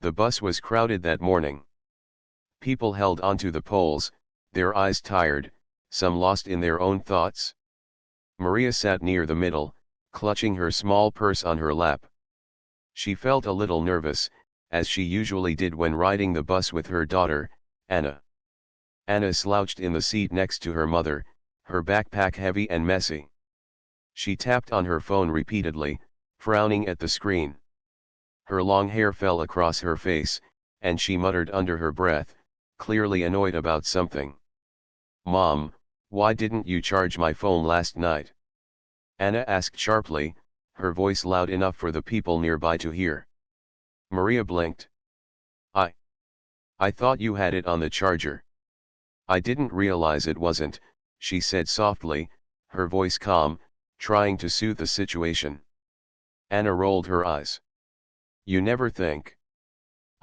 The bus was crowded that morning. People held onto the poles, their eyes tired, some lost in their own thoughts. Maria sat near the middle, clutching her small purse on her lap. She felt a little nervous, as she usually did when riding the bus with her daughter, Anna. Anna slouched in the seat next to her mother, her backpack heavy and messy. She tapped on her phone repeatedly, frowning at the screen. Her long hair fell across her face, and she muttered under her breath, clearly annoyed about something. "Mom, why didn't you charge my phone last night?" Anna asked sharply, her voice loud enough for the people nearby to hear. Maria blinked. I thought you had it on the charger." "I didn't realize it wasn't," she said softly, her voice calm, trying to soothe the situation. Anna rolled her eyes. "You never think.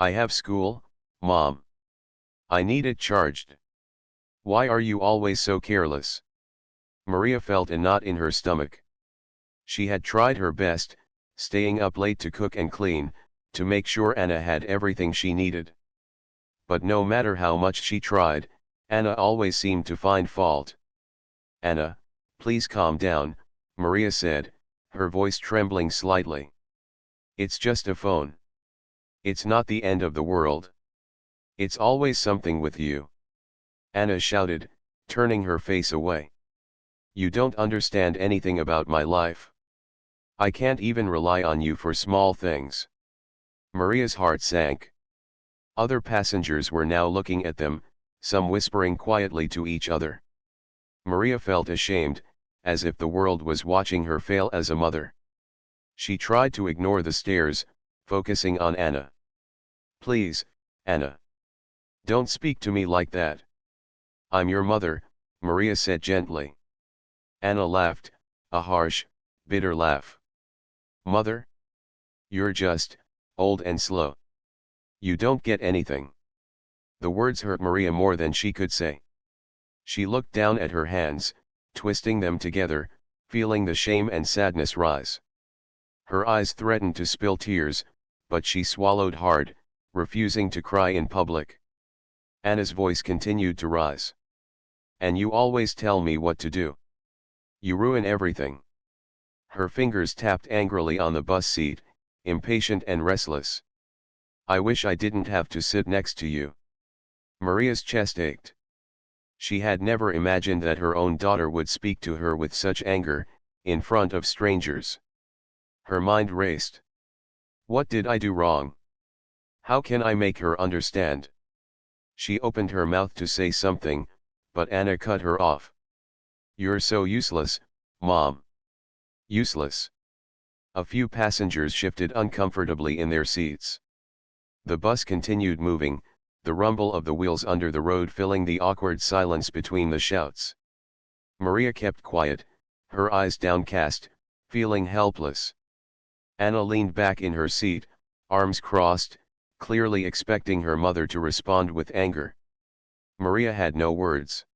I have school, Mom. I need it charged. Why are you always so careless?" Maria felt a knot in her stomach. She had tried her best, staying up late to cook and clean, to make sure Anna had everything she needed. But no matter how much she tried, Anna always seemed to find fault. "Anna, please calm down," Maria said, her voice trembling slightly. "It's just a phone. It's not the end of the world. It's always something with you." Anna shouted, turning her face away. "You don't understand anything about my life. I can't even rely on you for small things." Maria's heart sank. Other passengers were now looking at them, some whispering quietly to each other. Maria felt ashamed, as if the world was watching her fail as a mother. She tried to ignore the stares, focusing on Anna. "Please, Anna. Don't speak to me like that." "I'm your mother," Maria said gently. Anna laughed, a harsh, bitter laugh. "Mother? You're just old and slow. You don't get anything." The words hurt Maria more than she could say. She looked down at her hands, twisting them together, feeling the shame and sadness rise. Her eyes threatened to spill tears, but she swallowed hard, refusing to cry in public. Anna's voice continued to rise. "And you always tell me what to do. You ruin everything." Her fingers tapped angrily on the bus seat, impatient and restless. "I wish I didn't have to sit next to you." Maria's chest ached. She had never imagined that her own daughter would speak to her with such anger, in front of strangers. Her mind raced. What did I do wrong? How can I make her understand? She opened her mouth to say something, but Anna cut her off. "You're so useless, Mom. Useless." A few passengers shifted uncomfortably in their seats. The bus continued moving, the rumble of the wheels under the road filling the awkward silence between the shouts. Maria kept quiet, her eyes downcast, feeling helpless. Anna leaned back in her seat, arms crossed, clearly expecting her mother to respond with anger. Maria had no words.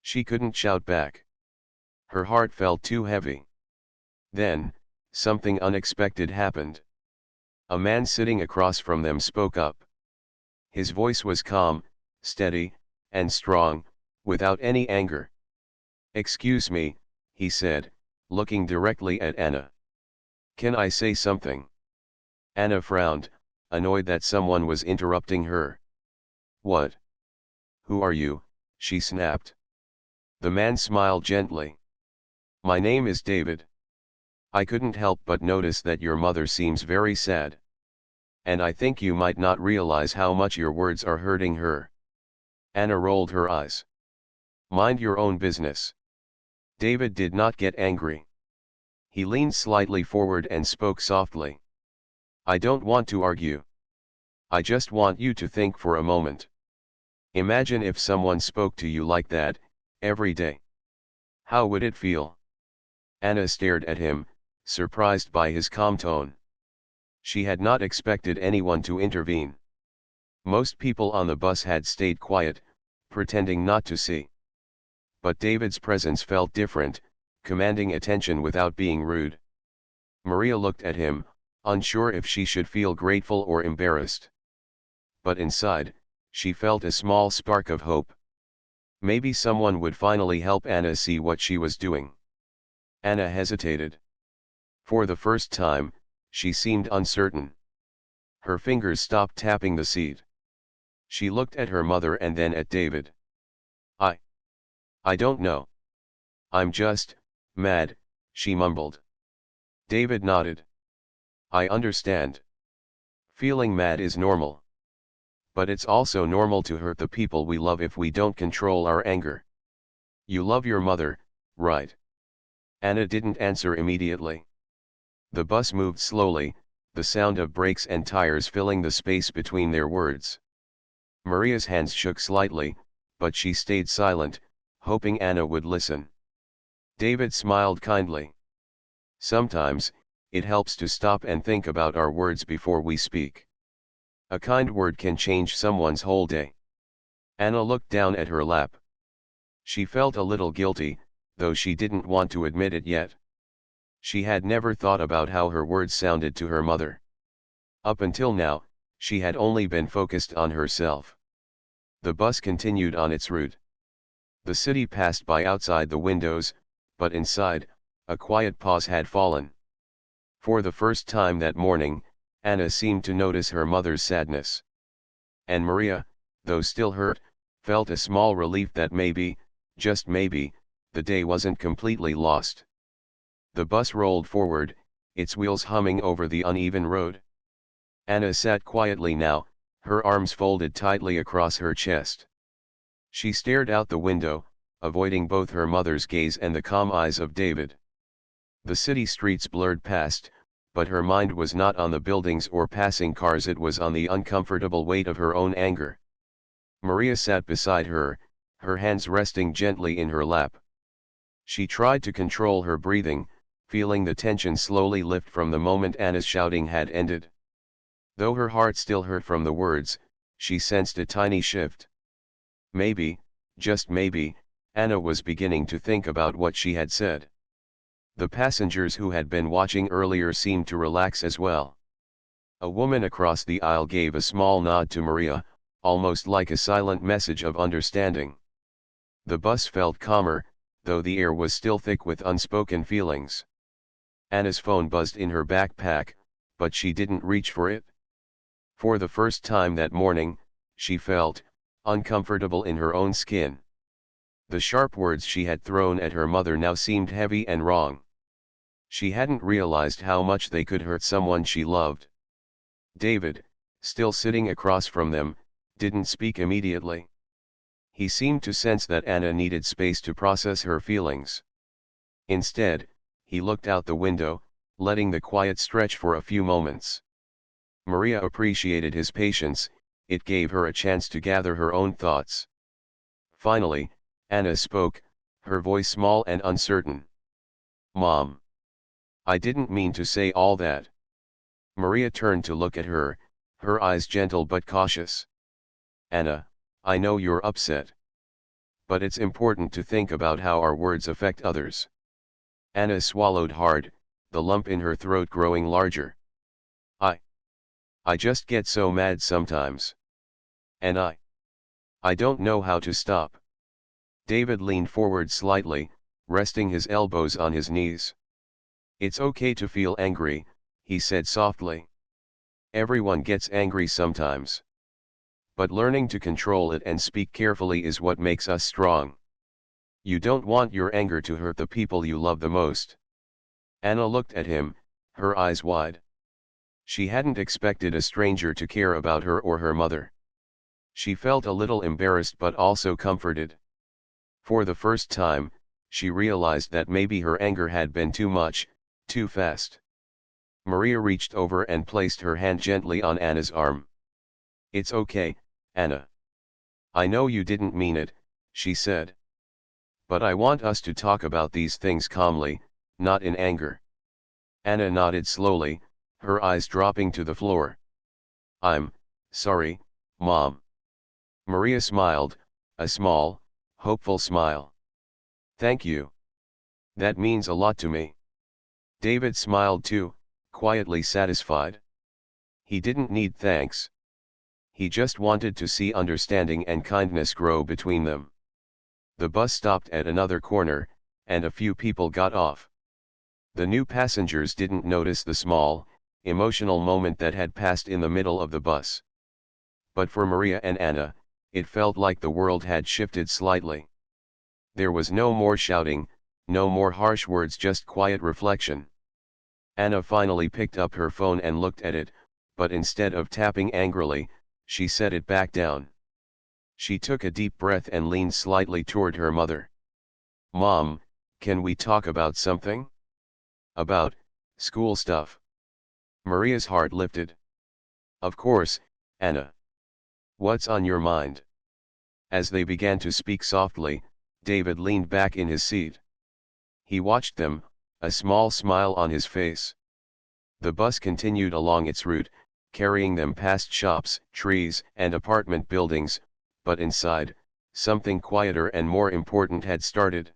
She couldn't shout back. Her heart felt too heavy. Then, something unexpected happened. A man sitting across from them spoke up. His voice was calm, steady, and strong, without any anger. "Excuse me," he said, looking directly at Anna. "Can I say something?" Anna frowned, annoyed that someone was interrupting her. "What? Who are you?" she snapped. The man smiled gently. "My name is David. I couldn't help but notice that your mother seems very sad. And I think you might not realize how much your words are hurting her." Anna rolled her eyes. "Mind your own business." David did not get angry. He leaned slightly forward and spoke softly. "I don't want to argue. I just want you to think for a moment. Imagine if someone spoke to you like that, every day. How would it feel?" Anna stared at him, surprised by his calm tone. She had not expected anyone to intervene. Most people on the bus had stayed quiet, pretending not to see. But David's presence felt different, commanding attention without being rude. Maria looked at him, unsure if she should feel grateful or embarrassed. but inside, she felt a small spark of hope. Maybe someone would finally help Anna see what she was doing. Anna hesitated. For the first time, she seemed uncertain. Her fingers stopped tapping the seat. She looked at her mother and then at David. I don't know. I'm just mad, she mumbled. David nodded. I understand. Feeling mad is normal. But it's also normal to hurt the people we love if we don't control our anger. You love your mother, right? Anna didn't answer immediately. The bus moved slowly, the sound of brakes and tires filling the space between their words. Maria's hands shook slightly, but she stayed silent, hoping Anna would listen. David smiled kindly. Sometimes, it helps to stop and think about our words before we speak. A kind word can change someone's whole day. Anna looked down at her lap. She felt a little guilty, though she didn't want to admit it yet. She had never thought about how her words sounded to her mother. Up until now, she had only been focused on herself. The bus continued on its route. The city passed by outside the windows, but inside, a quiet pause had fallen. For the first time that morning, Anna seemed to notice her mother's sadness. And Maria, though still hurt, felt a small relief that maybe, just maybe, the day wasn't completely lost. The bus rolled forward, its wheels humming over the uneven road. Anna sat quietly now, her arms folded tightly across her chest. She stared out the window, avoiding both her mother's gaze and the calm eyes of David. The city streets blurred past, but her mind was not on the buildings or passing cars, it was on the uncomfortable weight of her own anger. Maria sat beside her, her hands resting gently in her lap. She tried to control her breathing, feeling the tension slowly lift from the moment Anna's shouting had ended. Though her heart still hurt from the words, she sensed a tiny shift. Maybe, just maybe, Anna was beginning to think about what she had said. The passengers who had been watching earlier seemed to relax as well. A woman across the aisle gave a small nod to Maria, almost like a silent message of understanding. The bus felt calmer, though the air was still thick with unspoken feelings. Anna's phone buzzed in her backpack, but she didn't reach for it. For the first time that morning, she felt uncomfortable in her own skin. The sharp words she had thrown at her mother now seemed heavy and wrong. She hadn't realized how much they could hurt someone she loved. David, still sitting across from them, didn't speak immediately. He seemed to sense that Anna needed space to process her feelings. Instead, he looked out the window, letting the quiet stretch for a few moments. Maria appreciated his patience, it gave her a chance to gather her own thoughts. Finally, Anna spoke, her voice small and uncertain. "Mom. I didn't mean to say all that." Maria turned to look at her, her eyes gentle but cautious. "Anna, I know you're upset. But it's important to think about how our words affect others." Anna swallowed hard, the lump in her throat growing larger. I just get so mad sometimes. And I don't know how to stop." David leaned forward slightly, resting his elbows on his knees. "It's okay to feel angry," he said softly. "Everyone gets angry sometimes. But learning to control it and speak carefully is what makes us strong. You don't want your anger to hurt the people you love the most." Anna looked at him, her eyes wide. She hadn't expected a stranger to care about her or her mother. She felt a little embarrassed but also comforted. For the first time, she realized that maybe her anger had been too much, too fast. Maria reached over and placed her hand gently on Anna's arm. "It's okay, Anna. I know you didn't mean it," she said. "But I want us to talk about these things calmly, not in anger." Anna nodded slowly, her eyes dropping to the floor. "I'm sorry, Mom." Maria smiled, a small, hopeful smile. "Thank you. That means a lot to me." David smiled too, quietly satisfied. He didn't need thanks. He just wanted to see understanding and kindness grow between them. The bus stopped at another corner, and a few people got off. The new passengers didn't notice the small, emotional moment that had passed in the middle of the bus. But for Maria and Anna, it felt like the world had shifted slightly. There was no more shouting, no more harsh words, just quiet reflection. Anna finally picked up her phone and looked at it, but instead of tapping angrily, she set it back down. She took a deep breath and leaned slightly toward her mother. "Mom, can we talk about something?" "About school stuff." Maria's heart lifted. "Of course, Anna. What's on your mind?" As they began to speak softly, David leaned back in his seat. He watched them, a small smile on his face. The bus continued along its route, carrying them past shops, trees, and apartment buildings, but inside, something quieter and more important had started.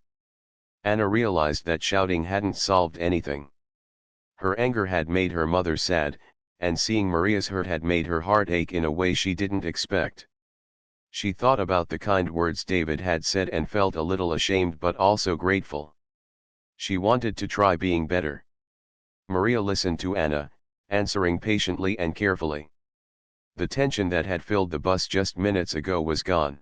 Anna realized that shouting hadn't solved anything. Her anger had made her mother sad, and seeing Maria's hurt had made her heart ache in a way she didn't expect. She thought about the kind words David had said and felt a little ashamed but also grateful. She wanted to try being better. Maria listened to Anna, answering patiently and carefully. The tension that had filled the bus just minutes ago was gone.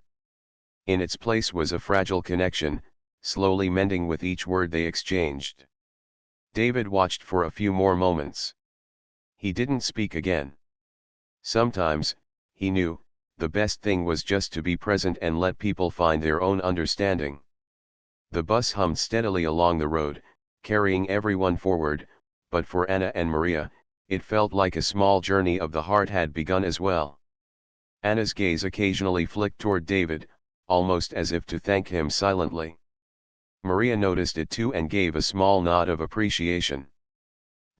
In its place was a fragile connection, slowly mending with each word they exchanged. David watched for a few more moments. He didn't speak again. Sometimes, he knew, the best thing was just to be present and let people find their own understanding. The bus hummed steadily along the road, carrying everyone forward, but for Anna and Maria, it felt like a small journey of the heart had begun as well. Anna's gaze occasionally flicked toward David, almost as if to thank him silently. Maria noticed it too and gave a small nod of appreciation.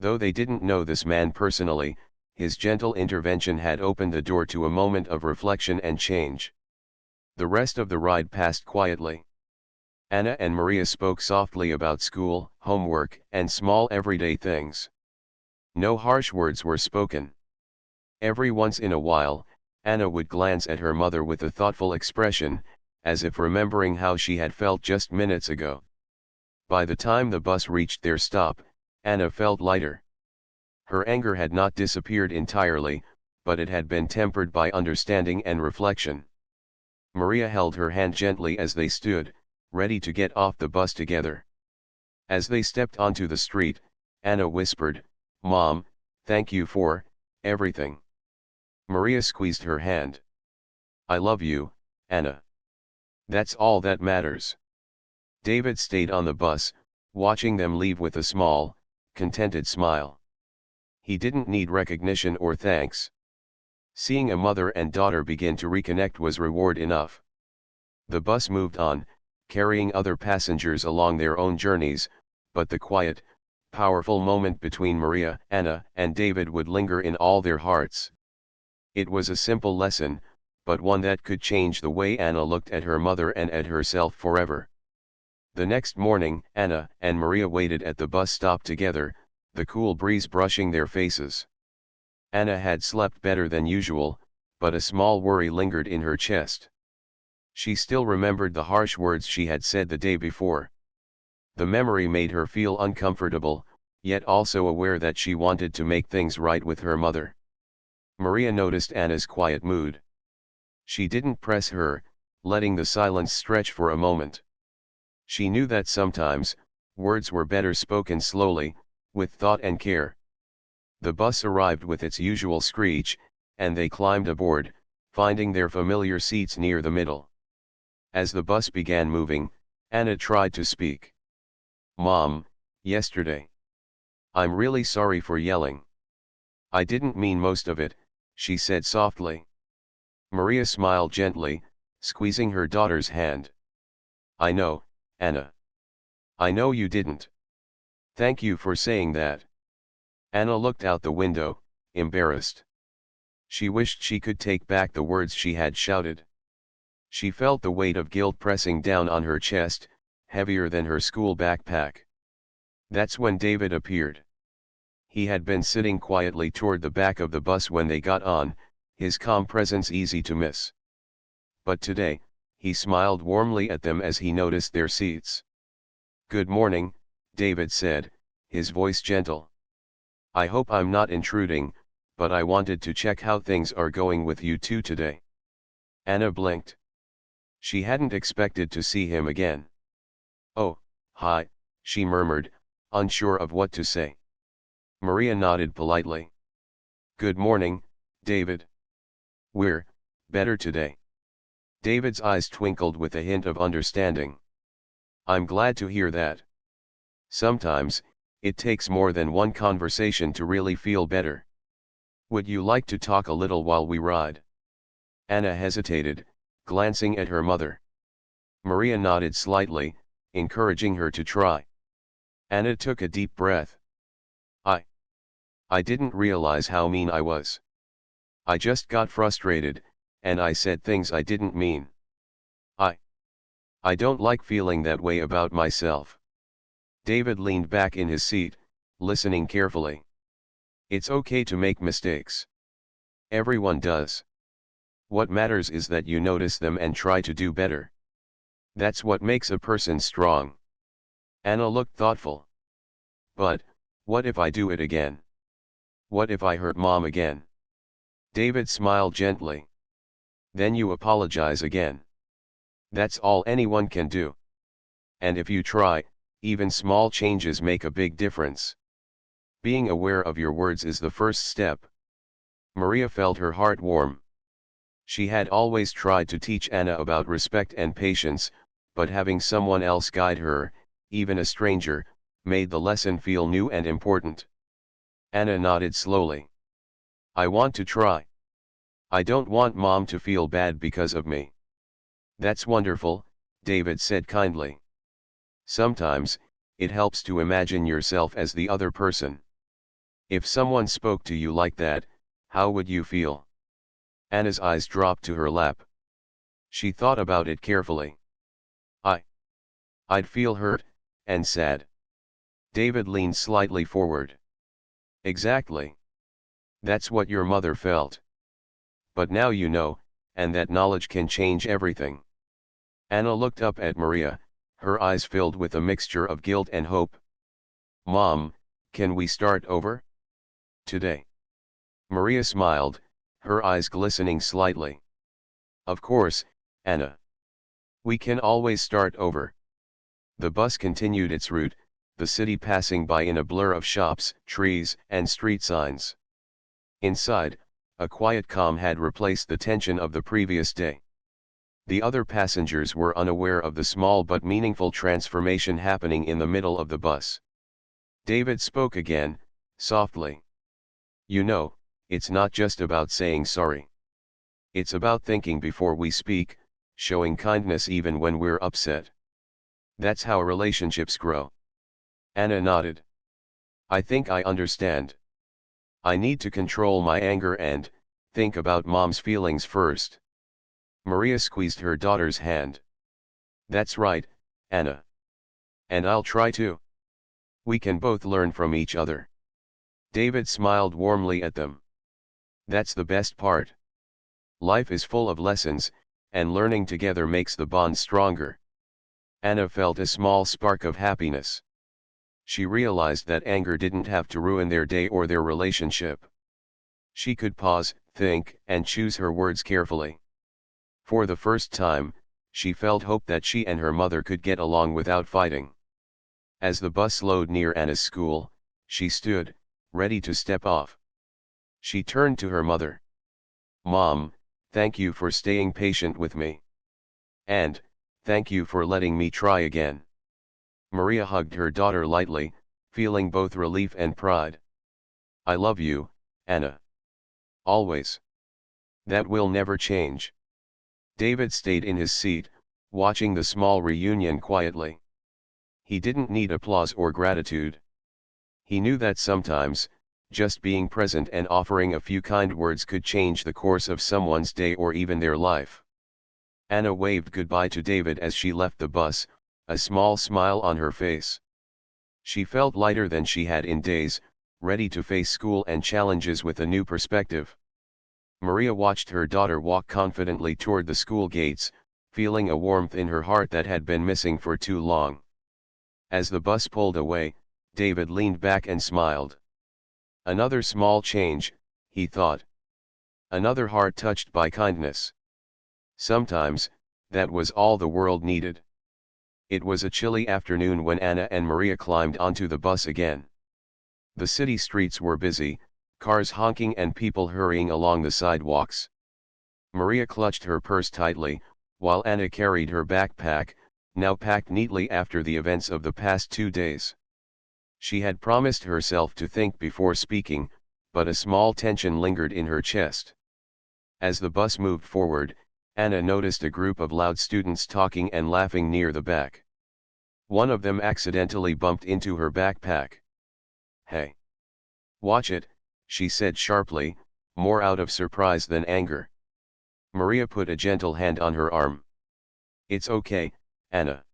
Though they didn't know this man personally, his gentle intervention had opened the door to a moment of reflection and change. The rest of the ride passed quietly. Anna and Maria spoke softly about school, homework, and small everyday things. No harsh words were spoken. Every once in a while, Anna would glance at her mother with a thoughtful expression, as if remembering how she had felt just minutes ago. By the time the bus reached their stop, Anna felt lighter. Her anger had not disappeared entirely, but it had been tempered by understanding and reflection. Maria held her hand gently as they stood, ready to get off the bus together. As they stepped onto the street, Anna whispered, "Mom, thank you for everything." Maria squeezed her hand. "I love you, Anna. That's all that matters." David stayed on the bus, watching them leave with a small, contented smile. He didn't need recognition or thanks. Seeing a mother and daughter begin to reconnect was reward enough. The bus moved on, carrying other passengers along their own journeys, but the quiet, powerful moment between Maria, Anna, and David would linger in all their hearts. It was a simple lesson, but one that could change the way Anna looked at her mother and at herself forever. The next morning, Anna and Maria waited at the bus stop together, the cool breeze brushing their faces. Anna had slept better than usual, but a small worry lingered in her chest. She still remembered the harsh words she had said the day before. The memory made her feel uncomfortable, yet also aware that she wanted to make things right with her mother. Maria noticed Anna's quiet mood. She didn't press her, letting the silence stretch for a moment. She knew that sometimes, words were better spoken slowly, with thought and care. The bus arrived with its usual screech, and they climbed aboard, finding their familiar seats near the middle. As the bus began moving, Anna tried to speak. "Mom, yesterday. I'm really sorry for yelling. I didn't mean most of it," she said softly. Maria smiled gently, squeezing her daughter's hand. "I know, Anna. I know you didn't. Thank you for saying that." Anna looked out the window, embarrassed. She wished she could take back the words she had shouted. She felt the weight of guilt pressing down on her chest, heavier than her school backpack. That's when David appeared. He had been sitting quietly toward the back of the bus when they got on, his calm presence easy to miss. But today, he smiled warmly at them as he noticed their seats. "Good morning," David said, his voice gentle. "I hope I'm not intruding, but I wanted to check how things are going with you two today." Anna blinked. She hadn't expected to see him again. "Oh, hi," she murmured, unsure of what to say. Maria nodded politely. "Good morning, David. We're better today." David's eyes twinkled with a hint of understanding. "I'm glad to hear that. Sometimes, it takes more than one conversation to really feel better. Would you like to talk a little while we ride?" Anna hesitated, glancing at her mother. Maria nodded slightly, encouraging her to try. Anna took a deep breath. I I didn't realize how mean I was. I just got frustrated, and I said things I didn't mean. I I don't like feeling that way about myself." David leaned back in his seat, listening carefully. "It's okay to make mistakes. Everyone does. What matters is that you notice them and try to do better. That's what makes a person strong." Anna looked thoughtful. "But, what if I do it again? What if I hurt Mom again?" David smiled gently. "Then you apologize again. That's all anyone can do. And if you try, even small changes make a big difference. Being aware of your words is the first step." Maria felt her heart warm. She had always tried to teach Anna about respect and patience, but having someone else guide her, even a stranger, made the lesson feel new and important. Anna nodded slowly. "I want to try. I don't want Mom to feel bad because of me." "That's wonderful," David said kindly. "Sometimes, it helps to imagine yourself as the other person. If someone spoke to you like that, how would you feel?" Anna's eyes dropped to her lap. She thought about it carefully. I. I'd feel hurt, and sad." David leaned slightly forward. "Exactly. That's what your mother felt. But now you know, and that knowledge can change everything." Anna looked up at Maria, her eyes filled with a mixture of guilt and hope. "Mom, can we start over today?" Maria smiled, her eyes glistening slightly. "Of course, Anna. We can always start over." The bus continued its route, the city passing by in a blur of shops, trees, and street signs. Inside, a quiet calm had replaced the tension of the previous day. The other passengers were unaware of the small but meaningful transformation happening in the middle of the bus. David spoke again, softly. "You know, it's not just about saying sorry. It's about thinking before we speak, showing kindness even when we're upset. That's how relationships grow." Anna nodded. "I think I understand. I need to control my anger and think about Mom's feelings first." Maria squeezed her daughter's hand. "That's right, Anna. And I'll try to. We can both learn from each other." David smiled warmly at them. "That's the best part. Life is full of lessons, and learning together makes the bond stronger." Anna felt a small spark of happiness. She realized that anger didn't have to ruin their day or their relationship. She could pause, think, and choose her words carefully. For the first time, she felt hope that she and her mother could get along without fighting. As the bus slowed near Anna's school, she stood, ready to step off. She turned to her mother. "Mom, thank you for staying patient with me. And, thank you for letting me try again." Maria hugged her daughter lightly, feeling both relief and pride. "I love you, Anna. Always. That will never change." David stayed in his seat, watching the small reunion quietly. He didn't need applause or gratitude. He knew that sometimes, just being present and offering a few kind words could change the course of someone's day or even their life. Anna waved goodbye to David as she left the bus, a small smile on her face. She felt lighter than she had in days, ready to face school and challenges with a new perspective. Maria watched her daughter walk confidently toward the school gates, feeling a warmth in her heart that had been missing for too long. As the bus pulled away, David leaned back and smiled. Another small change, he thought. Another heart touched by kindness. Sometimes, that was all the world needed. It was a chilly afternoon when Anna and Maria climbed onto the bus again. The city streets were busy, cars honking and people hurrying along the sidewalks. Maria clutched her purse tightly, while Anna carried her backpack, now packed neatly after the events of the past 2 days. She had promised herself to think before speaking, but a small tension lingered in her chest. As the bus moved forward, Anna noticed a group of loud students talking and laughing near the back. One of them accidentally bumped into her backpack. "Hey! Watch it," she said sharply, more out of surprise than anger. Maria put a gentle hand on her arm. "It's okay, Anna.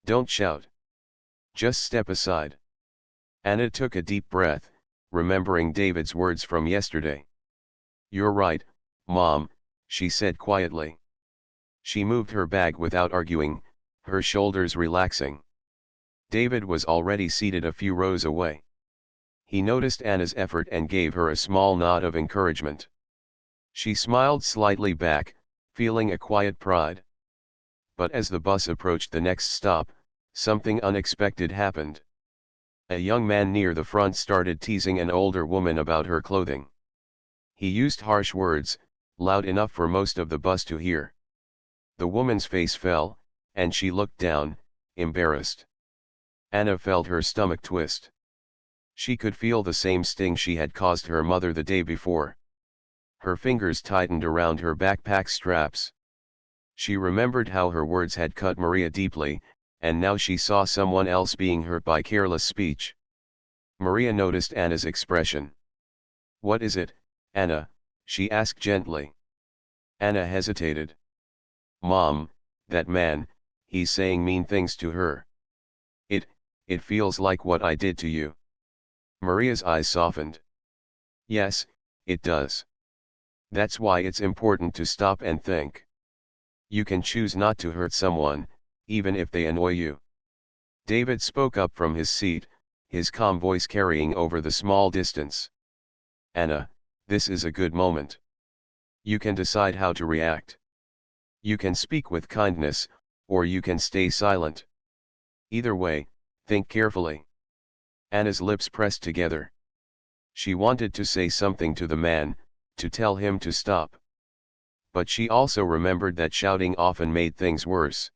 Don't shout. Just step aside." Anna took a deep breath, remembering David's words from yesterday. "You're right, Mom," she said quietly. She moved her bag without arguing, her shoulders relaxing. David was already seated a few rows away. He noticed Anna's effort and gave her a small nod of encouragement. She smiled slightly back, feeling a quiet pride. But as the bus approached the next stop, something unexpected happened. A young man near the front started teasing an older woman about her clothing. He used harsh words, loud enough for most of the bus to hear. The woman's face fell, and she looked down, embarrassed. Anna felt her stomach twist. She could feel the same sting she had caused her mother the day before. Her fingers tightened around her backpack straps. She remembered how her words had cut Maria deeply, and now she saw someone else being hurt by careless speech. Maria noticed Anna's expression. "What is it, Anna?" she asked gently. Anna hesitated. "Mom, that man, he's saying mean things to her. It, it feels like what I did to you." Maria's eyes softened. "Yes, it does. That's why it's important to stop and think. You can choose not to hurt someone, even if they annoy you." David spoke up from his seat, his calm voice carrying over the small distance. "Anna, this is a good moment. You can decide how to react. You can speak with kindness, or you can stay silent. Either way, think carefully." Anna's lips pressed together. She wanted to say something to the man, to tell him to stop. But she also remembered that shouting often made things worse.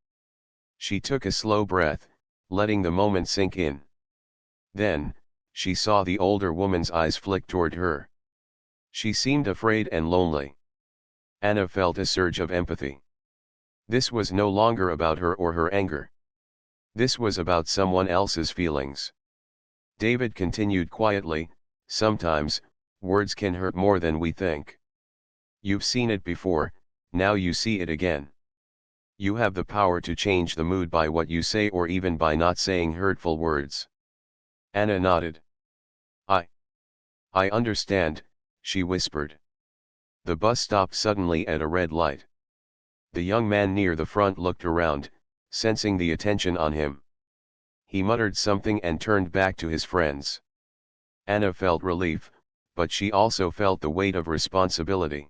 She took a slow breath, letting the moment sink in. Then, she saw the older woman's eyes flick toward her. She seemed afraid and lonely. Anna felt a surge of empathy. This was no longer about her or her anger. This was about someone else's feelings. David continued quietly, "Sometimes, words can hurt more than we think. You've seen it before, now you see it again. You have the power to change the mood by what you say or even by not saying hurtful words." Anna nodded. I I understand," she whispered. The bus stopped suddenly at a red light. The young man near the front looked around, sensing the attention on him. He muttered something and turned back to his friends. Anna felt relief, but she also felt the weight of responsibility.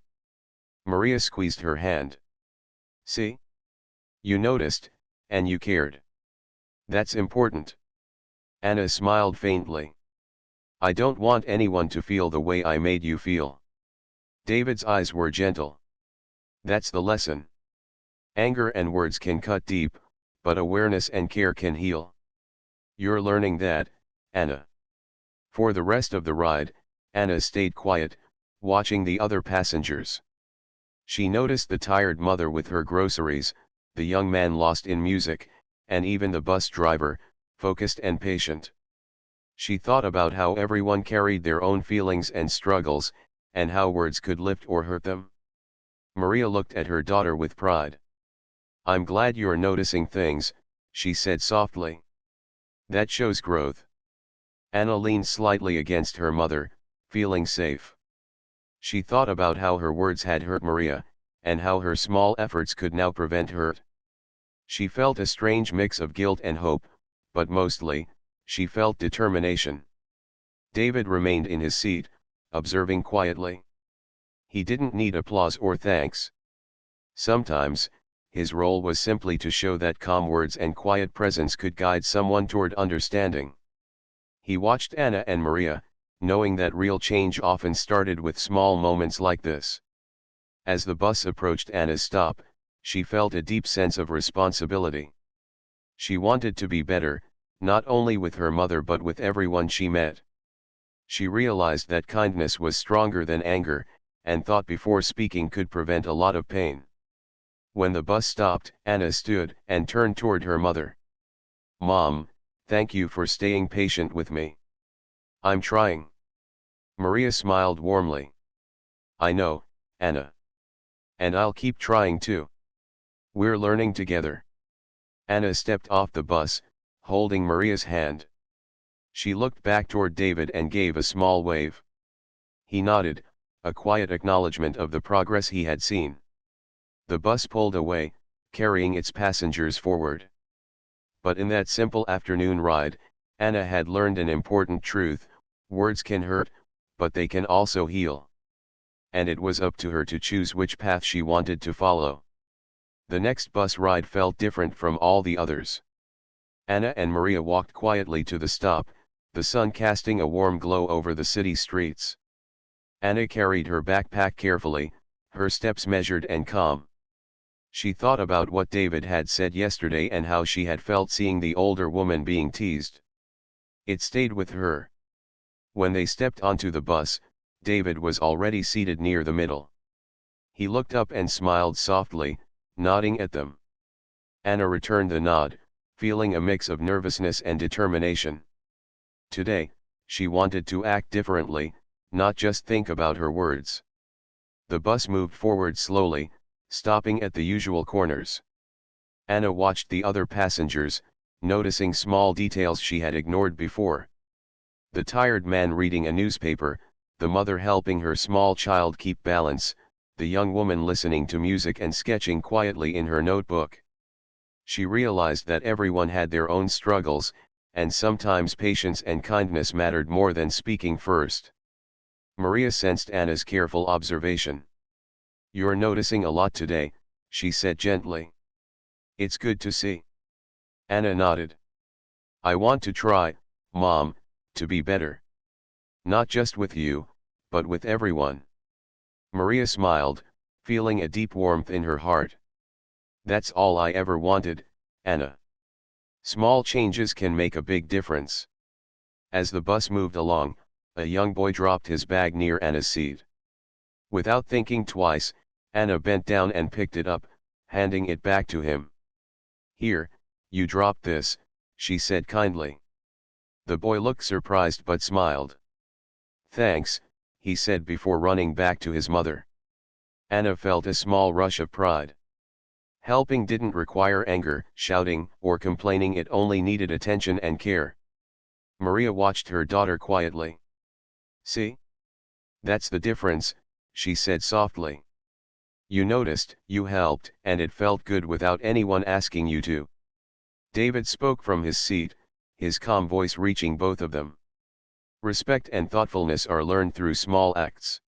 Maria squeezed her hand. "See? You noticed, and you cared. That's important." Anna smiled faintly. "I don't want anyone to feel the way I made you feel." David's eyes were gentle. "That's the lesson. Anger and words can cut deep, but awareness and care can heal. You're learning that, Anna." For the rest of the ride, Anna stayed quiet, watching the other passengers. She noticed the tired mother with her groceries, the young man lost in music, and even the bus driver, focused and patient. She thought about how everyone carried their own feelings and struggles, and how words could lift or hurt them. Maria looked at her daughter with pride. "I'm glad you're noticing things," she said softly. "That shows growth." Anna leaned slightly against her mother, feeling safe. She thought about how her words had hurt Maria, and how her small efforts could now prevent hurt. She felt a strange mix of guilt and hope, but mostly, she felt determination. David remained in his seat, observing quietly. He didn't need applause or thanks. Sometimes, his role was simply to show that calm words and quiet presence could guide someone toward understanding. He watched Anna and Maria, knowing that real change often started with small moments like this. As the bus approached Anna's stop, she felt a deep sense of responsibility. She wanted to be better, not only with her mother but with everyone she met. She realized that kindness was stronger than anger, and thought before speaking could prevent a lot of pain. When the bus stopped, Anna stood and turned toward her mother. "Mom, thank you for staying patient with me. I'm trying." Maria smiled warmly. "I know, Anna. And I'll keep trying too. We're learning together." Anna stepped off the bus, holding Maria's hand. She looked back toward David and gave a small wave. He nodded, a quiet acknowledgement of the progress he had seen. The bus pulled away, carrying its passengers forward. But in that simple afternoon ride, Anna had learned an important truth: words can hurt, but they can also heal. And it was up to her to choose which path she wanted to follow. The next bus ride felt different from all the others. Anna and Maria walked quietly to the stop, the sun casting a warm glow over the city streets. Anna carried her backpack carefully, her steps measured and calm. She thought about what David had said yesterday and how she had felt seeing the older woman being teased. It stayed with her. When they stepped onto the bus, David was already seated near the middle. He looked up and smiled softly, nodding at them. Anna returned the nod, feeling a mix of nervousness and determination. Today, she wanted to act differently, not just think about her words. The bus moved forward slowly, stopping at the usual corners. Anna watched the other passengers, noticing small details she had ignored before. The tired man reading a newspaper, the mother helping her small child keep balance, the young woman listening to music and sketching quietly in her notebook. She realized that everyone had their own struggles, and sometimes patience and kindness mattered more than speaking first. Maria sensed Anna's careful observation. "You're noticing a lot today," she said gently. "It's good to see." Anna nodded. "I want to try, Mom, to be better. Not just with you, but with everyone." Maria smiled, feeling a deep warmth in her heart. "That's all I ever wanted, Anna. Small changes can make a big difference." As the bus moved along, a young boy dropped his bag near Anna's seat. Without thinking twice, Anna bent down and picked it up, handing it back to him. "Here, you dropped this," she said kindly. The boy looked surprised but smiled. "Thanks," he said before running back to his mother. Anna felt a small rush of pride. Helping didn't require anger, shouting, or complaining, it only needed attention and care. Maria watched her daughter quietly. "See? That's the difference," she said softly. "You noticed, you helped, and it felt good without anyone asking you to." David spoke from his seat, his calm voice reaching both of them. "Respect and thoughtfulness are learned through small acts.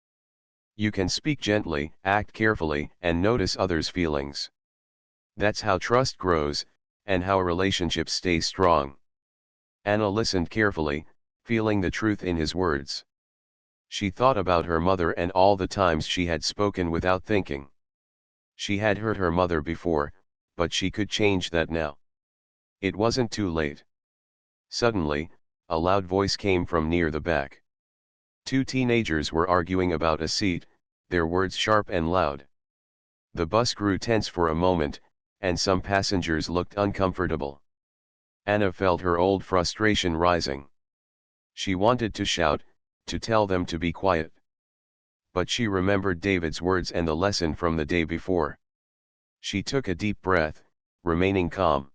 You can speak gently, act carefully, and notice others' feelings. That's how trust grows, and how relationships stay strong." Anna listened carefully, feeling the truth in his words. She thought about her mother and all the times she had spoken without thinking. She had hurt her mother before, but she could change that now. It wasn't too late. Suddenly, a loud voice came from near the back. Two teenagers were arguing about a seat, their words sharp and loud. The bus grew tense for a moment, and some passengers looked uncomfortable. Anna felt her old frustration rising. She wanted to shout, to tell them to be quiet. But she remembered David's words and the lesson from the day before. She took a deep breath, remaining calm.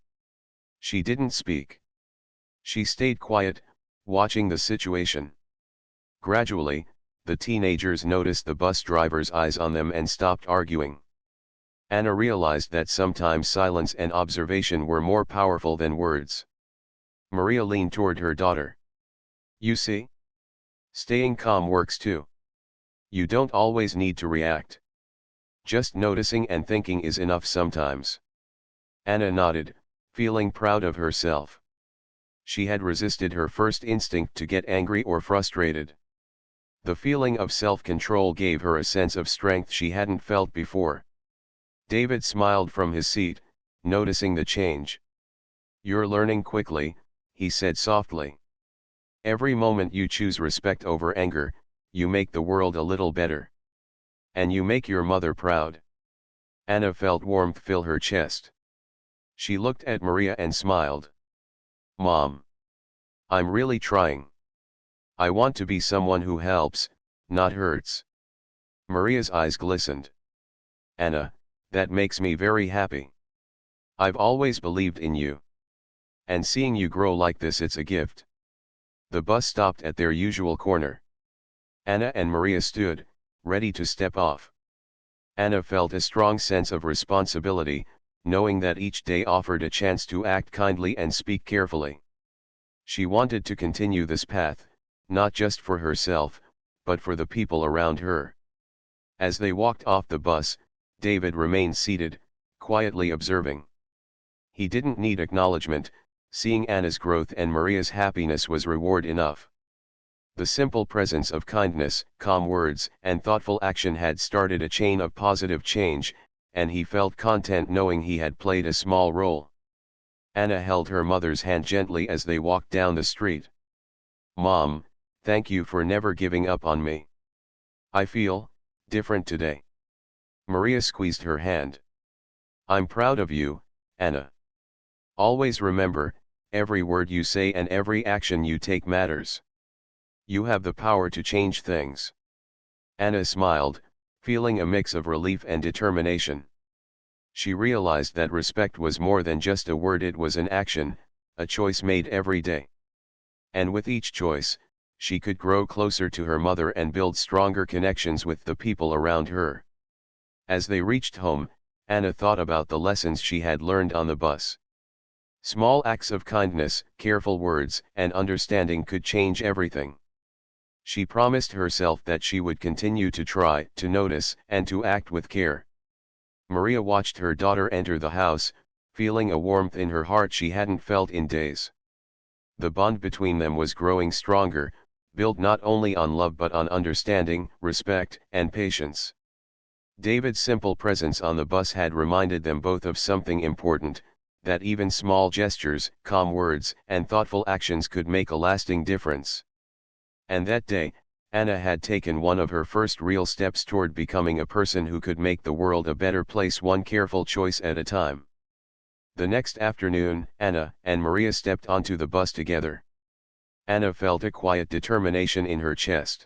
She didn't speak. She stayed quiet, watching the situation. Gradually, The teenagers noticed the bus driver's eyes on them and stopped arguing. Anna realized that sometimes silence and observation were more powerful than words. Maria leaned toward her daughter. You see? Staying calm works too. You don't always need to react. Just noticing and thinking is enough sometimes. Anna nodded, feeling proud of herself. She had resisted her first instinct to get angry or frustrated. The feeling of self-control gave her a sense of strength she hadn't felt before. David smiled from his seat, noticing the change. You're learning quickly, he said softly. Every moment you choose respect over anger, you make the world a little better. And you make your mother proud. Anna felt warmth fill her chest. She looked at Maria and smiled. Mom. I'm really trying. I want to be someone who helps, not hurts. Maria's eyes glistened. Anna, that makes me very happy. I've always believed in you. And seeing you grow like this, it's a gift. The bus stopped at their usual corner. Anna and Maria stood, ready to step off. Anna felt a strong sense of responsibility, knowing that each day offered a chance to act kindly and speak carefully. She wanted to continue this path, not just for herself, but for the people around her. As they walked off the bus, David remained seated, quietly observing. He didn't need acknowledgement, seeing Anna's growth and Maria's happiness was reward enough. The simple presence of kindness, calm words, and thoughtful action had started a chain of positive change, and he felt content knowing he had played a small role. Anna held her mother's hand gently as they walked down the street. Mom, thank you for never giving up on me. I feel different today. Maria squeezed her hand. I'm proud of you, Anna. Always remember, every word you say and every action you take matters. You have the power to change things. Anna smiled, feeling a mix of relief and determination. She realized that respect was more than just a word, it was an action, a choice made every day. And with each choice, she could grow closer to her mother and build stronger connections with the people around her. As they reached home, Anna thought about the lessons she had learned on the bus. Small acts of kindness, careful words, and understanding could change everything. She promised herself that she would continue to try to notice and to act with care. Maria watched her daughter enter the house, feeling a warmth in her heart she hadn't felt in days. The bond between them was growing stronger, built not only on love but on understanding, respect, and patience. David's simple presence on the bus had reminded them both of something important, that even small gestures, calm words, and thoughtful actions could make a lasting difference. And that day, Anna had taken one of her first real steps toward becoming a person who could make the world a better place, one careful choice at a time. The next afternoon, Anna and Maria stepped onto the bus together. Anna felt a quiet determination in her chest.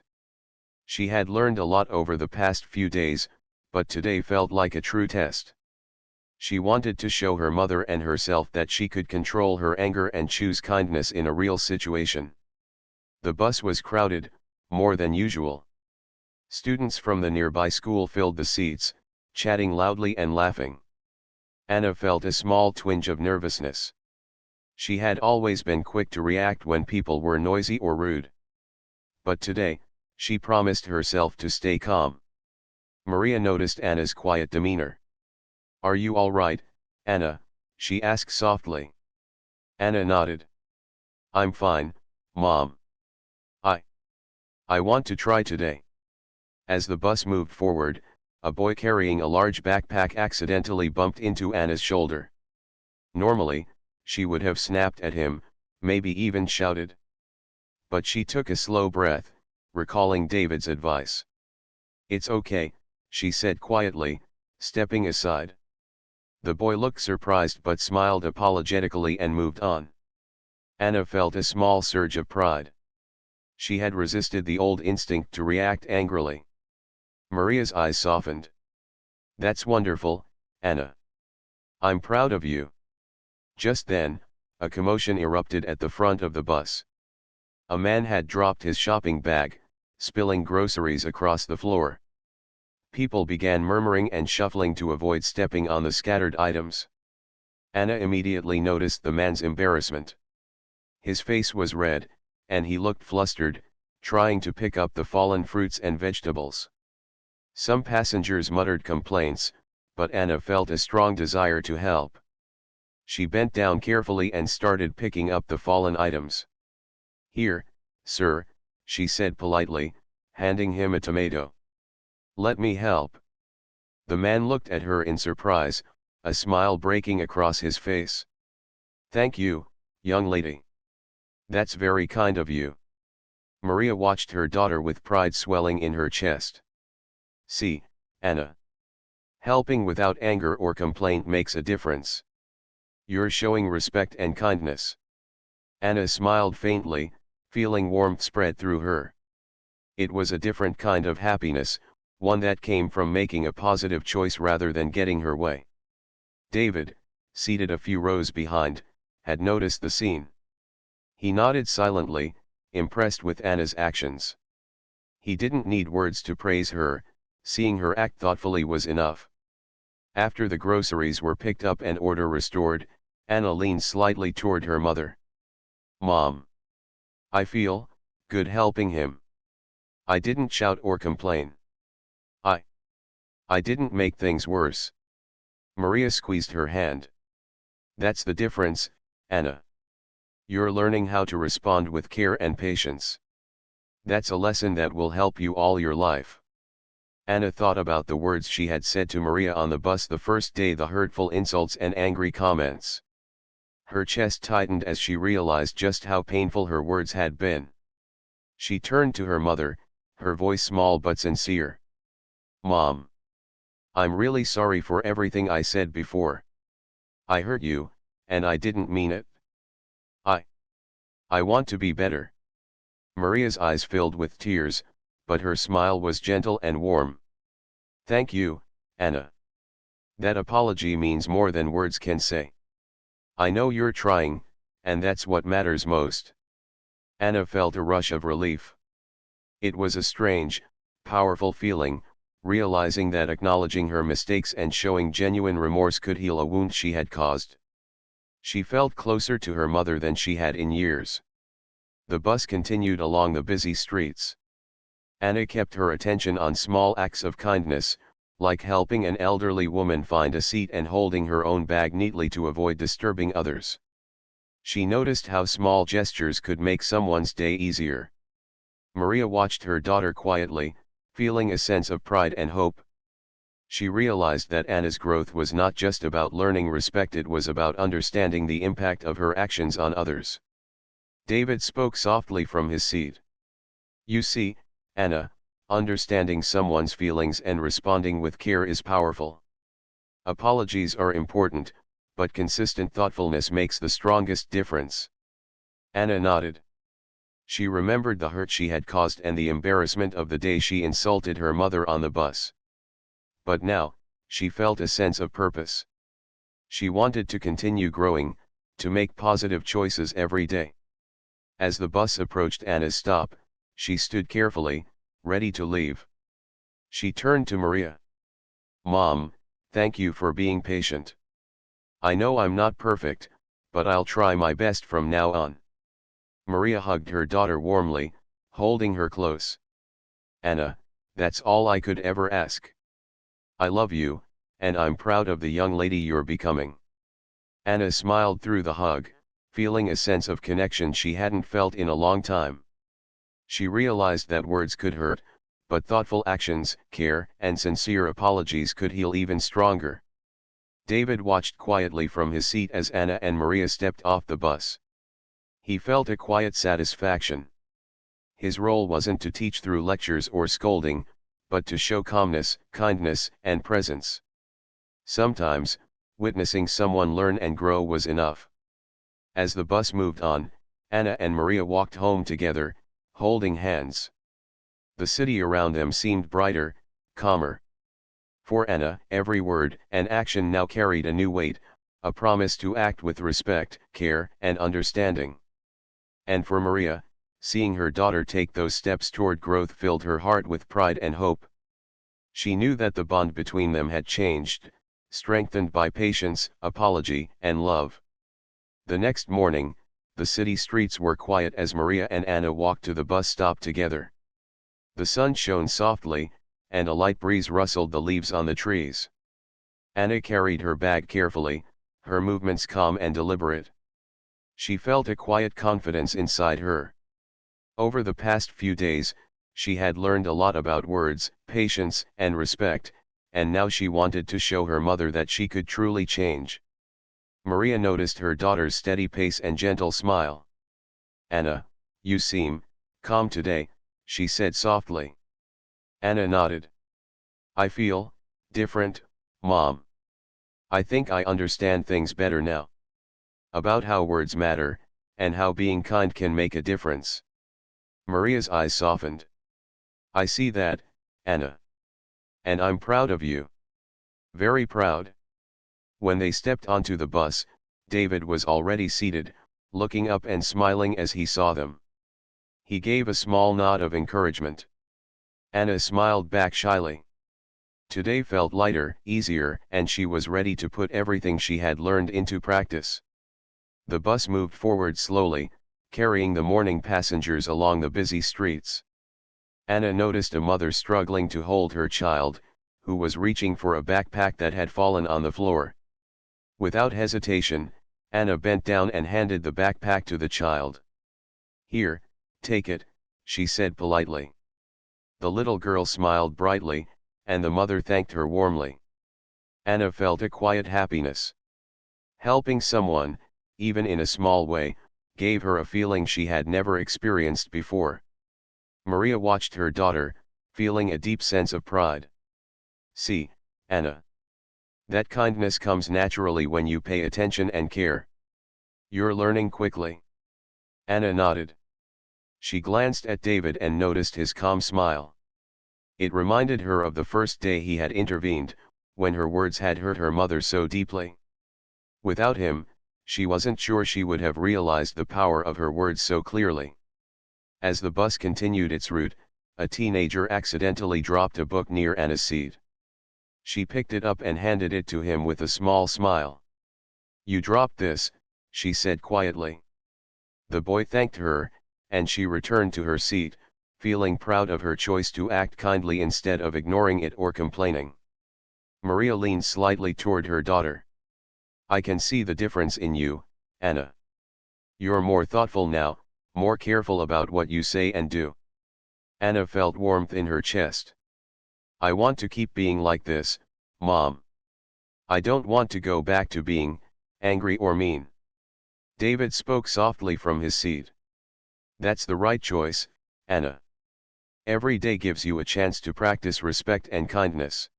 She had learned a lot over the past few days, but today felt like a true test. She wanted to show her mother and herself that she could control her anger and choose kindness in a real situation. The bus was crowded, more than usual. Students from the nearby school filled the seats, chatting loudly and laughing. Anna felt a small twinge of nervousness. She had always been quick to react when people were noisy or rude. But today, she promised herself to stay calm. Maria noticed Anna's quiet demeanor. Are you all right, Anna? She asked softly. Anna nodded. I'm fine, Mom. I want to try today. As the bus moved forward, a boy carrying a large backpack accidentally bumped into Anna's shoulder. Normally, she would have snapped at him, maybe even shouted. But she took a slow breath, recalling David's advice. It's okay, she said quietly, stepping aside. The boy looked surprised but smiled apologetically and moved on. Anna felt a small surge of pride. She had resisted the old instinct to react angrily. Maria's eyes softened. That's wonderful, Anna. I'm proud of you. Just then, a commotion erupted at the front of the bus. A man had dropped his shopping bag, spilling groceries across the floor. People began murmuring and shuffling to avoid stepping on the scattered items. Anna immediately noticed the man's embarrassment. His face was red, and he looked flustered, trying to pick up the fallen fruits and vegetables. Some passengers muttered complaints, but Anna felt a strong desire to help. She bent down carefully and started picking up the fallen items. "Here, sir," she said politely, handing him a tomato. "Let me help." The man looked at her in surprise, a smile breaking across his face. "Thank you, young lady. That's very kind of you." Maria watched her daughter with pride swelling in her chest. "See, Anna. Helping without anger or complaint makes a difference. You're showing respect and kindness." Anna smiled faintly, feeling warmth spread through her. It was a different kind of happiness, one that came from making a positive choice rather than getting her way. David, seated a few rows behind, had noticed the scene. He nodded silently, impressed with Anna's actions. He didn't need words to praise her, seeing her act thoughtfully was enough. After the groceries were picked up and order restored, Anna leaned slightly toward her mother. "Mom. I feel good helping him. I didn't shout or complain. I didn't make things worse." Maria squeezed her hand. "That's the difference, Anna. You're learning how to respond with care and patience. That's a lesson that will help you all your life." Anna thought about the words she had said to Maria on the bus the first day, the hurtful insults and angry comments. Her chest tightened as she realized just how painful her words had been. She turned to her mother, her voice small but sincere. "Mom. I'm really sorry for everything I said before. I hurt you, and I didn't mean it. I want to be better." Maria's eyes filled with tears, but her smile was gentle and warm. "Thank you, Anna. That apology means more than words can say. I know you're trying, and that's what matters most." Anna felt a rush of relief. It was a strange, powerful feeling, realizing that acknowledging her mistakes and showing genuine remorse could heal a wound she had caused. She felt closer to her mother than she had in years. The bus continued along the busy streets. Anna kept her attention on small acts of kindness, like helping an elderly woman find a seat and holding her own bag neatly to avoid disturbing others. She noticed how small gestures could make someone's day easier. Maria watched her daughter quietly, feeling a sense of pride and hope. She realized that Anna's growth was not just about learning respect, it was about understanding the impact of her actions on others. David spoke softly from his seat. "You see, Anna, understanding someone's feelings and responding with care is powerful. Apologies are important, but consistent thoughtfulness makes the strongest difference." Anna nodded. She remembered the hurt she had caused and the embarrassment of the day she insulted her mother on the bus. But now, she felt a sense of purpose. She wanted to continue growing, to make positive choices every day. As the bus approached Anna's stop, she stood carefully, ready to leave. She turned to Maria. "Mom, thank you for being patient. I know I'm not perfect, but I'll try my best from now on." Maria hugged her daughter warmly, holding her close. "Anna, that's all I could ever ask. I love you, and I'm proud of the young lady you're becoming." Anna smiled through the hug, feeling a sense of connection she hadn't felt in a long time. She realized that words could hurt, but thoughtful actions, care, and sincere apologies could heal even stronger. David watched quietly from his seat as Anna and Maria stepped off the bus. He felt a quiet satisfaction. His role wasn't to teach through lectures or scolding, but to show calmness, kindness, and presence. Sometimes, witnessing someone learn and grow was enough. As the bus moved on, Anna and Maria walked home together, holding hands. The city around them seemed brighter, calmer. For Anna, every word and action now carried a new weight, a promise to act with respect, care, and understanding. And for Maria, Seeing her daughter take those steps toward growth filled her heart with pride and hope. She knew that the bond between them had changed, strengthened by patience, apology, and love. The next morning, the city streets were quiet as Maria and Anna walked to the bus stop together. The sun shone softly, and a light breeze rustled the leaves on the trees. Anna carried her bag carefully, her movements calm and deliberate. She felt a quiet confidence inside her. Over the past few days, she had learned a lot about words, patience, and respect, and now she wanted to show her mother that she could truly change. Maria noticed her daughter's steady pace and gentle smile. "Anna, you seem calm today," she said softly. Anna nodded. "I feel different, Mom. I think I understand things better now. About how words matter, and how being kind can make a difference." Maria's eyes softened. "I see that, Anna. And I'm proud of you. Very proud." When they stepped onto the bus, David was already seated, looking up and smiling as he saw them. He gave a small nod of encouragement. Anna smiled back shyly. Today felt lighter, easier, and she was ready to put everything she had learned into practice. The bus moved forward slowly, carrying the morning passengers along the busy streets. Anna noticed a mother struggling to hold her child, who was reaching for a backpack that had fallen on the floor. Without hesitation, Anna bent down and handed the backpack to the child. "Here, take it," she said politely. The little girl smiled brightly, and the mother thanked her warmly. Anna felt a quiet happiness. Helping someone, even in a small way, gave her a feeling she had never experienced before. Maria watched her daughter, feeling a deep sense of pride. "See, Anna. That kindness comes naturally when you pay attention and care. You're learning quickly." Anna nodded. She glanced at David and noticed his calm smile. It reminded her of the first day he had intervened, when her words had hurt her mother so deeply. Without him, she wasn't sure she would have realized the power of her words so clearly. As the bus continued its route, a teenager accidentally dropped a book near Anna's seat. She picked it up and handed it to him with a small smile. "You dropped this," she said quietly. The boy thanked her, and she returned to her seat, feeling proud of her choice to act kindly instead of ignoring it or complaining. Maria leaned slightly toward her daughter. "I can see the difference in you, Anna. You're more thoughtful now, more careful about what you say and do." Anna felt warmth in her chest. "I want to keep being like this, Mom. I don't want to go back to being angry or mean." David spoke softly from his seat. "That's the right choice, Anna. Every day gives you a chance to practice respect and kindness.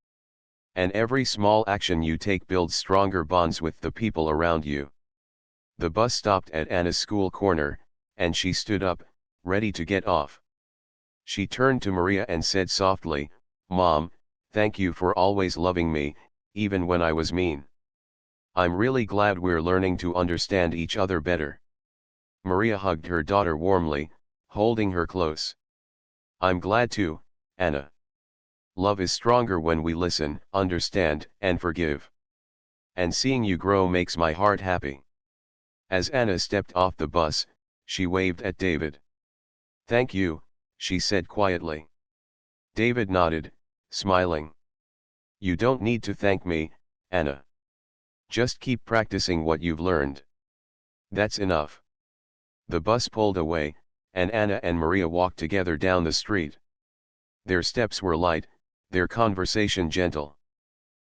And every small action you take builds stronger bonds with the people around you." The bus stopped at Anna's school corner, and she stood up, ready to get off. She turned to Maria and said softly, "Mom, thank you for always loving me, even when I was mean. I'm really glad we're learning to understand each other better." Maria hugged her daughter warmly, holding her close. "I'm glad too, Anna. Love is stronger when we listen, understand, and forgive. And seeing you grow makes my heart happy." As Anna stepped off the bus, she waved at David. "Thank you," she said quietly. David nodded, smiling. "You don't need to thank me, Anna. Just keep practicing what you've learned. That's enough." The bus pulled away, and Anna and Maria walked together down the street. Their steps were light, their conversation gentle.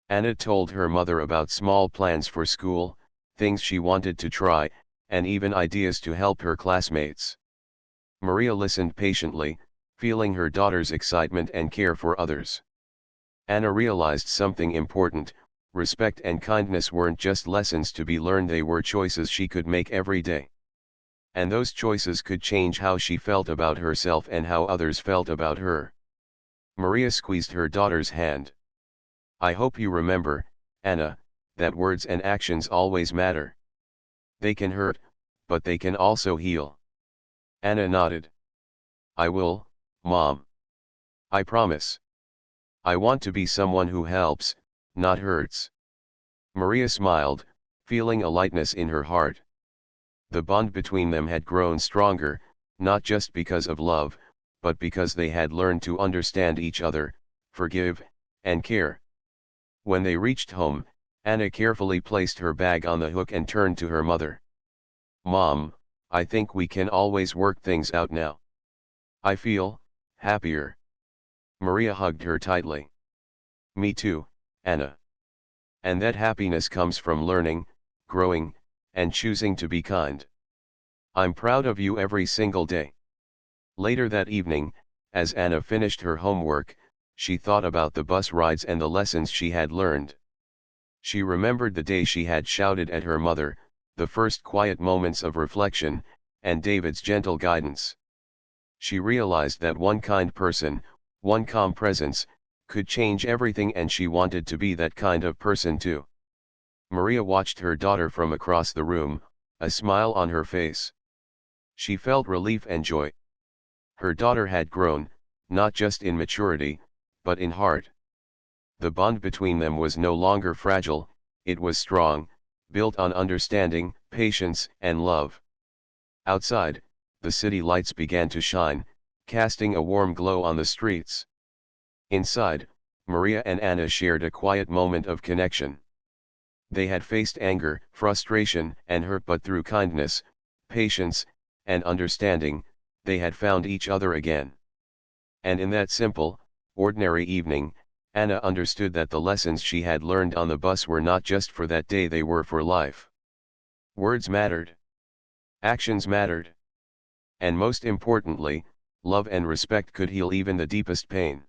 Anna told her mother about small plans for school, things she wanted to try, and even ideas to help her classmates. Maria listened patiently, feeling her daughter's excitement and care for others. Anna realized something important: respect and kindness weren't just lessons to be learned, they were choices she could make every day. And those choices could change how she felt about herself and how others felt about her. Maria squeezed her daughter's hand. "I hope you remember, Anna, that words and actions always matter. They can hurt, but they can also heal." Anna nodded. I will, Mom. I promise. I want to be someone who helps, not hurts. Maria smiled, feeling a lightness in her heart. The bond between them had grown stronger, not just because of love, but because they had learned to understand each other, forgive, and care. When they reached home, Anna carefully placed her bag on the hook and turned to her mother. Mom, I think we can always work things out now. I feel happier. Maria hugged her tightly. Me too, Anna. And that happiness comes from learning, growing, and choosing to be kind. I'm proud of you every single day. Later that evening, as Anna finished her homework, she thought about the bus rides and the lessons she had learned. She remembered the day she had shouted at her mother, the first quiet moments of reflection, and David's gentle guidance. She realized that one kind person, one calm presence, could change everything, and she wanted to be that kind of person too. Maria watched her daughter from across the room, a smile on her face. She felt relief and joy. Her daughter had grown, not just in maturity, but in heart. The bond between them was no longer fragile, it was strong, built on understanding, patience, and love. Outside, the city lights began to shine, casting a warm glow on the streets. Inside, Maria and Anna shared a quiet moment of connection. They had faced anger, frustration, and hurt, but through kindness, patience, and understanding, they had found each other again. And in that simple, ordinary evening, Anna understood that the lessons she had learned on the bus were not just for that day, they were for life. Words mattered. Actions mattered. And most importantly, love and respect could heal even the deepest pain.